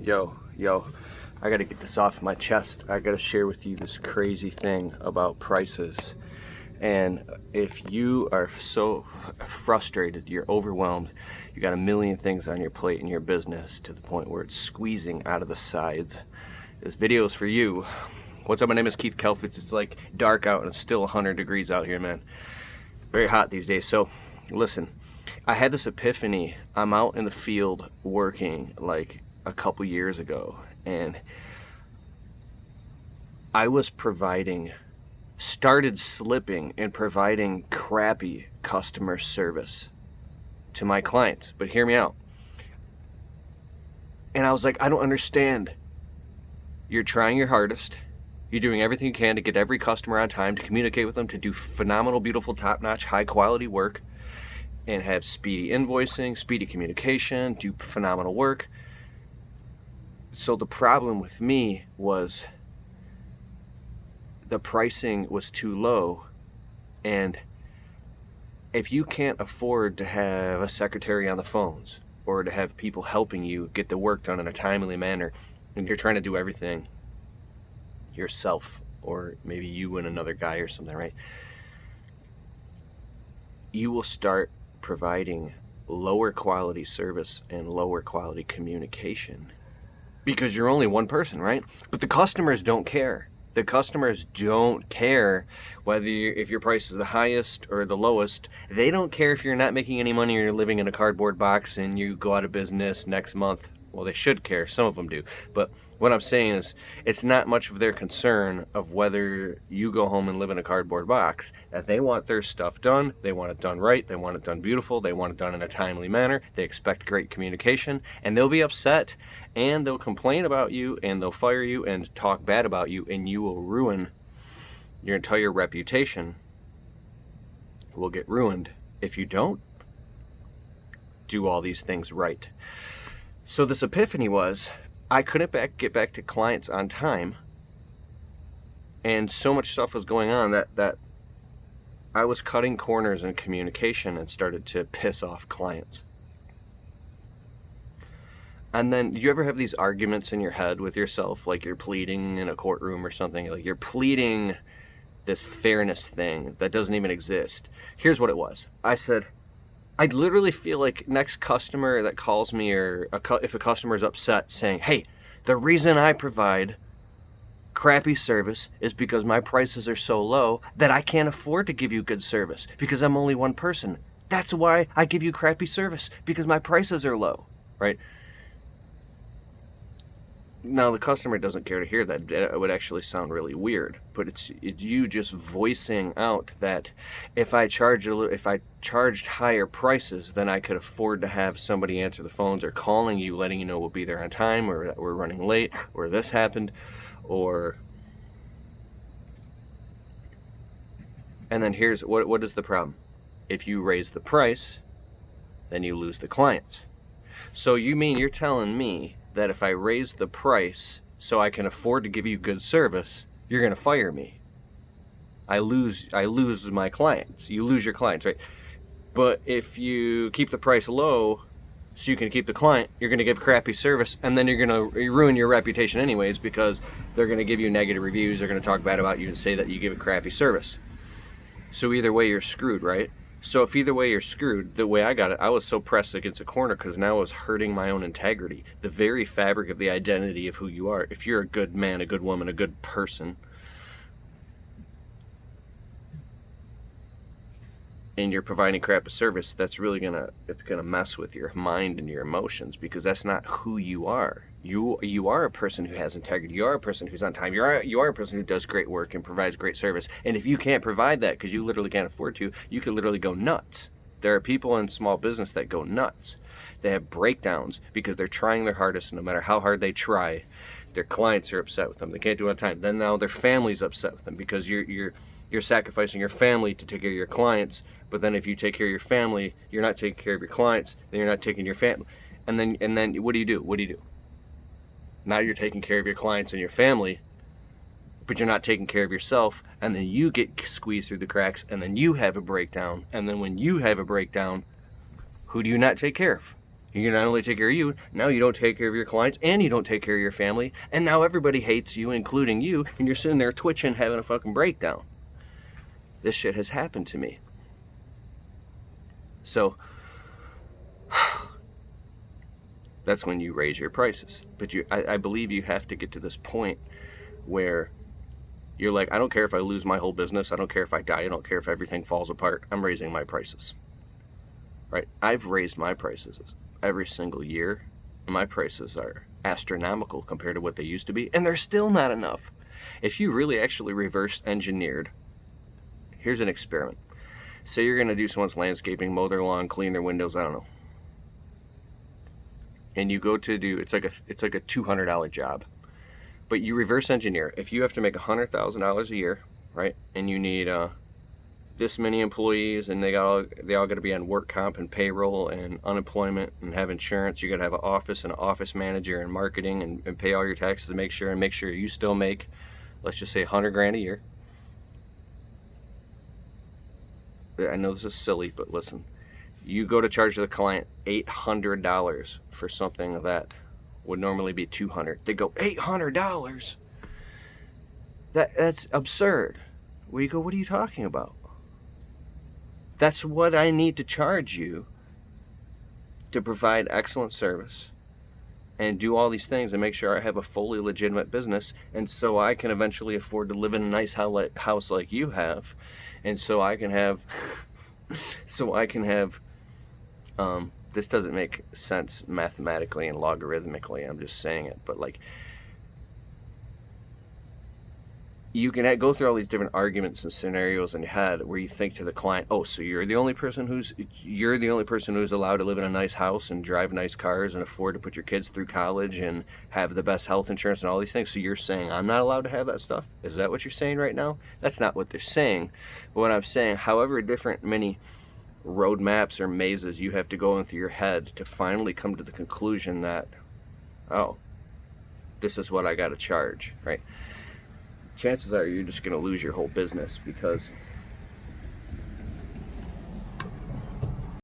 Yo, I gotta get this off my chest. I gotta share with you this crazy thing about prices. And if you are so frustrated, you're overwhelmed, you got a million things on your plate in your business to the point where it's squeezing out of the sides, this video is for you. What's up? My name is Keith Kalfas. It's like dark out and it's still 100 degrees out here, man. Very hot these days. So listen, I had this epiphany. I'm out in the field working like a couple years ago, and I was started slipping and providing crappy customer service to my clients. But hear me out. And I was like, I don't understand. You're trying your hardest. You're doing everything you can to get every customer on time, to communicate with them, to do phenomenal, beautiful, top-notch, high-quality work, and have speedy invoicing, speedy communication, do phenomenal work. So the problem with me was the pricing was too low, and if you can't afford to have a secretary on the phones or to have people helping you get the work done in a timely manner, and you're trying to do everything yourself, or maybe you and another guy or something, right? You will start providing lower quality service and lower quality communication because you're only one person, right? But the customers don't care. The customers don't care whether if your price is the highest or the lowest. They don't care if you're not making any money or you're living in a cardboard box and you go out of business next month. Well, they should care. Some of them do. But what I'm saying is it's not much of their concern of whether you go home and live in a cardboard box. That they want their stuff done. They want it done right. They want it done beautiful. They want it done in a timely manner. They expect great communication. And they'll be upset and they'll complain about you and they'll fire you and talk bad about you, and you will ruin your entire reputation. It will get ruined if you don't do all these things right. So this epiphany was, I couldn't get back to clients on time, and so much stuff was going on that I was cutting corners in communication and started to piss off clients. And then, do you ever have these arguments in your head with yourself, like you're pleading in a courtroom or something, like you're pleading this fairness thing that doesn't even exist? Here's what it was. I said, I literally feel like next customer that calls me, or if a customer is upset saying, hey, the reason I provide crappy service is because my prices are so low that I can't afford to give you good service because I'm only one person. That's why I give you crappy service, because my prices are low, right? Now, the customer doesn't care to hear that. It would actually sound really weird, but it's you just voicing out that if I charged higher prices, then I could afford to have somebody answer the phones or calling you, letting you know we'll be there on time, or that we're running late, or this happened, or... And then here's what is the problem? If you raise the price, then you lose the clients. So you're telling me that if I raise the price so I can afford to give you good service, you're going to fire me. I lose my clients. You lose your clients, right? But if you keep the price low so you can keep the client, you're going to give crappy service, and then you're going to ruin your reputation anyways, because they're going to give you negative reviews, they're going to talk bad about you and say that you give a crappy service. So either way, you're screwed, right? So if either way you're screwed, the way I got it, I was so pressed against a corner because now I was hurting my own integrity, the very fabric of the identity of who you are. If you're a good man, a good woman, a good person, and you're providing crap of service, that's really it's gonna mess with your mind and your emotions, because that's not who you are. You are a person who has integrity. You are a person who's on time. You are a person who does great work and provides great service. And if you can't provide that because you literally can't afford to, you could literally go nuts. There are people in small business that go nuts. They have breakdowns because they're trying their hardest, and no matter how hard they try, their clients are upset with them. They can't do it on time. Then now their family's upset with them because you're sacrificing your family to take care of your clients. But then if you take care of your family, you're not taking care of your clients. Then you're not taking your family. And then what do you do? Now you're taking care of your clients and your family, but you're not taking care of yourself, and then you get squeezed through the cracks, and then you have a breakdown, and then when you have a breakdown, who do you not take care of? You not only take care of you, now you don't take care of your clients, and you don't take care of your family, and now everybody hates you, including you, and you're sitting there twitching, having a fucking breakdown. This shit has happened to me. So that's when you raise your prices. But I believe you have to get to this point where you're like, I don't care if I lose my whole business, I don't care if I die, I don't care if everything falls apart, I'm raising my prices. Right? I've raised my prices every single year, and my prices are astronomical compared to what they used to be, and they're still not enough. If you really actually reverse engineered, here's an experiment. Say you're going to do someone's landscaping, mow their lawn, clean their windows, I don't know. And you go to do, it's like a $200 job. But you reverse engineer. If you have to make $100,000 a year, right? And you need this many employees, and they all got to be on work comp and payroll and unemployment and have insurance. You got to have an office and an office manager and marketing and pay all your taxes to make sure you still make, let's just say, $100,000 a year. I know this is silly, but listen, you go to charge the client $800 for something that would normally be $200. They go, $800? That's absurd. Where you go, what are you talking about? That's what I need to charge you to provide excellent service and do all these things and make sure I have a fully legitimate business, and so I can eventually afford to live in a nice house like you have, and so I can have this doesn't make sense mathematically and logarithmically, I'm just saying it, but like, you can go through all these different arguments and scenarios in your head where you think to the client, oh, so you're the only person who's allowed to live in a nice house and drive nice cars and afford to put your kids through college and have the best health insurance and all these things, so you're saying I'm not allowed to have that stuff? Is that what you're saying right now? That's not what they're saying. But what I'm saying, however different many roadmaps or mazes you have to go into your head to finally come to the conclusion that, oh, this is what I got to charge, right? Chances are you're just going to lose your whole business, because